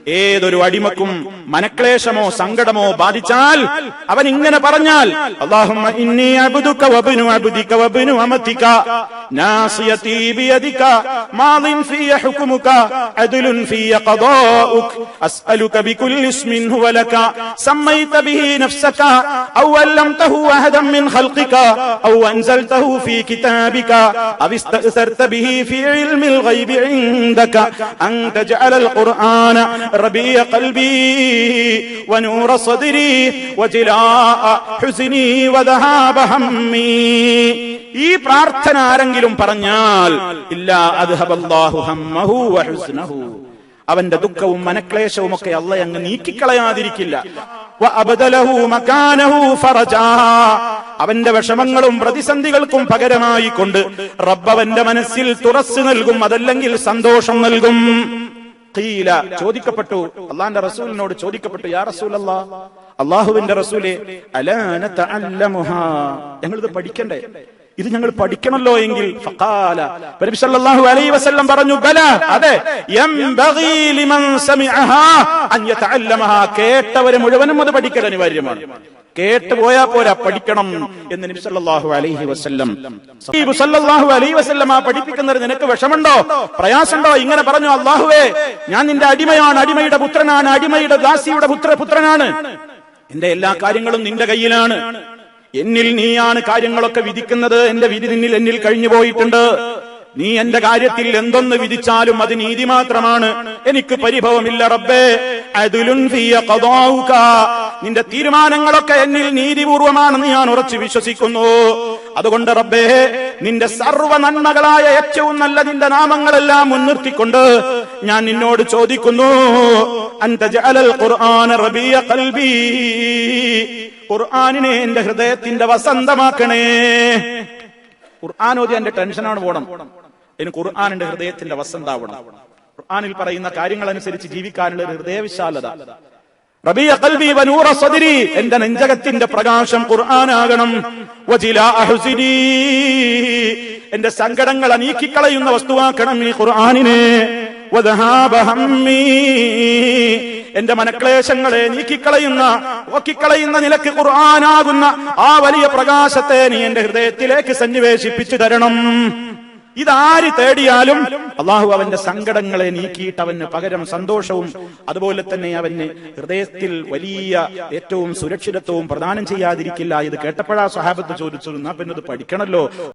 ഏതൊരു അടിമക്കും മനക്ലേശമോ സങ്കടമോ ബാധിച്ചാൽ അവൻ ഇങ്ങനെ പറഞ്ഞാൽ, അല്ലാഹുമ്മ ഇന്നി അബ്ദുക വബ്നു അബ്ദിക വബ്നു അമതിക നാസിയതി ബിയദിക മാദിൻ ഫിയ ഹുക്മുക അദ്ലുൻ ഫിയ ഖദാഉക അസ്അലുക ബികുല്ലി ഇസ്മിൻ ഹുവ ലക സമ്മൈത ബിഹി നഫ്സക ഔ അല്ലംതഹു അഹദൻ മിൻ ഖൽഖിക ഔ അൻസൽതഹു ഫീ കിതാബിക ഔ ഇസ്തഅ്സർത ബിഹി ഫീ ഇൽമിൽ ഗൈബി ഇൻദക അൻ തജഅലൽ ഖുർആന റബീഅ ഖൽബി വനൂറ സദ്രി വജിലാഅ ഹുസ്നി വദഹാബ ഹമ്മി. ഈ പ്രാർത്ഥന ആരെങ്കിലും പറഞ്ഞാൽ ഇല്ലാ അദ്ഹബല്ലാഹു ഹമ്മഹു വഹുസ്നഹു, അവന്റെ ദുഃഖവും മനക്ലേശവും ഒക്കെ അല്ലാഹു അങ്ങ് നീക്കിക്കളയാതിരിക്കില്ല. വഅബ്ദലഹു മകാനഹു ഫറജാ, അവന്റെ വിഷമങ്ങളും പ്രതിസന്ധികൾക്കും പകരമായി കൊണ്ട് റബ്ബ് അവന്റെ മനസ്സിൽ തുറസ് നൽകും, അതല്ലെങ്കിൽ സന്തോഷം നൽകും. ഖീല, ചോദിക്കപ്പെട്ടു, അല്ലാഹുവിന്റെ റസൂലിനോട് ചോദിക്കപ്പെട്ടു, യാ റസൂലല്ലാഹ്, അല്ലാഹുവിന്റെ റസൂലേ, അലാ നതഅല്ലമുഹാ, ഞങ്ങളിത് പഠിക്കണ്ടേ, ഇത് ഞങ്ങൾ പഠിക്കണല്ലോ എങ്കിൽ. ഫഖാല, നബി സല്ലല്ലാഹു അലൈഹി വസല്ലം പറഞ്ഞു, ബല, അതെ, യംബഗി ലിമൻ സമിഅഹാ അൻ യതഅല്ലമഹാ, കേട്ടവരെ മുഴുവനും അത് പഠിക്കൽ അനിവാര്യമാണ്. കേട്ട് പോയാ പോരാ, പഠിക്കണം എന്ന് നബി സല്ലല്ലാഹു അലൈഹി വസല്ലം. നബി സല്ലല്ലാഹു അലൈഹി വസല്ലം ആ പഠിപ്പിക്കുന്നത് നിനക്ക് വിഷമുണ്ടോ, പ്രയാസമുണ്ടോ? ഇങ്ങനെ പറഞ്ഞു, അല്ലാഹുവേ, ഞാൻ നിന്റെ അടിമയാണ്, അടിമയുടെ പുത്രനാണ്, അടിമയുടെ ദാസിയുടെ പുത്രനാണ്, എന്റെ എല്ലാ കാര്യങ്ങളും നിന്റെ കയ്യിലാണ്, എന്നിൽ നീയാണ് കാര്യങ്ങളൊക്കെ വിധിക്കുന്നത്, എന്റെ വിധി എന്നിൽ കഴിഞ്ഞു പോയിട്ടുണ്ട്, നീ എന്റെ കാര്യത്തിൽ എന്തൊന്ന് വിധിച്ചാലും അത് നീതി മാത്രമാണ്, എനിക്ക് പരിഭവമില്ല റബ്ബേ. അദ്ലുൻ ഫിയ ഖദാഉക, നിന്റെ തീരുമാനങ്ങളൊക്കെ എന്നിൽ നീതിപൂർവമാണെന്ന് ഞാൻ ഉറച്ചു വിശ്വസിക്കുന്നു. അതുകൊണ്ട് റബ്ബേ, നിന്റെ സർവ്വ നന്മകളായ ഏറ്റവും നല്ല നിന്റെ നാമങ്ങളെല്ലാം മുൻനിർത്തിക്കൊണ്ട് ഞാൻ നിന്നോട് ചോദിക്കുന്നു, അൻത ജഅലൽ ഖുർആന റബീഅ ഖൽബി, ഖുർആനിനെ എന്റെ ഹൃദയത്തിന്റെ വസന്തമാക്കണേ. ഖുർആൻ ഓതി എന്റെ ടെൻഷനാണ് പോണം, അതിന് ഖുർആൻ എന്റെ ഹൃദയത്തിന്റെ വസന്താവണം. ഖുർആനിൽ പറയുന്ന കാര്യങ്ങൾ അനുസരിച്ച് ജീവിക്കാനുള്ള ഒരു ഹൃദയവിശാലത. റബീഅ ഖൽബി വനൂറ സദ്രി, എന്റെ നെഞ്ചകത്തിന്റെ പ്രകാശം ഖുർആനാകണം. വജിലാഅ ഹുസ്നി, എന്റെ സങ്കടങ്ങളെ നീക്കിക്കളയുന്ന വസ്തുവാക്കണം ഈ ഖുർആനിനെ. വദഹാബ ഹമ്മി, എന്റെ മനക്ലേശങ്ങളെ നീക്കിക്കളയുന്ന നിലക്ക് ഖുർആനാകുന്ന ആ വലിയ പ്രകാശത്തെ നീ എന്റെ ഹൃദയത്തിലേക്ക് സന്നിവേശിപ്പിച്ചു തരണം. ഇതാര് തേടിയാലും അള്ളാഹു അവന്റെ സങ്കടങ്ങളെ നീക്കിയിട്ട് അവന് പകരം സന്തോഷവും അതുപോലെ തന്നെ അവന് ഹൃദയത്തിൽ വലിയ ഏറ്റവും സുരക്ഷിതത്വവും പ്രദാനം ചെയ്യാതിരിക്കില്ല. ഇത് കേട്ടപ്പോഴാ സ്വഹാബത്ത് ചോദിച്ചു, എന്നാ പിന്നെ ഇത് പഠിക്കണല്ലോ.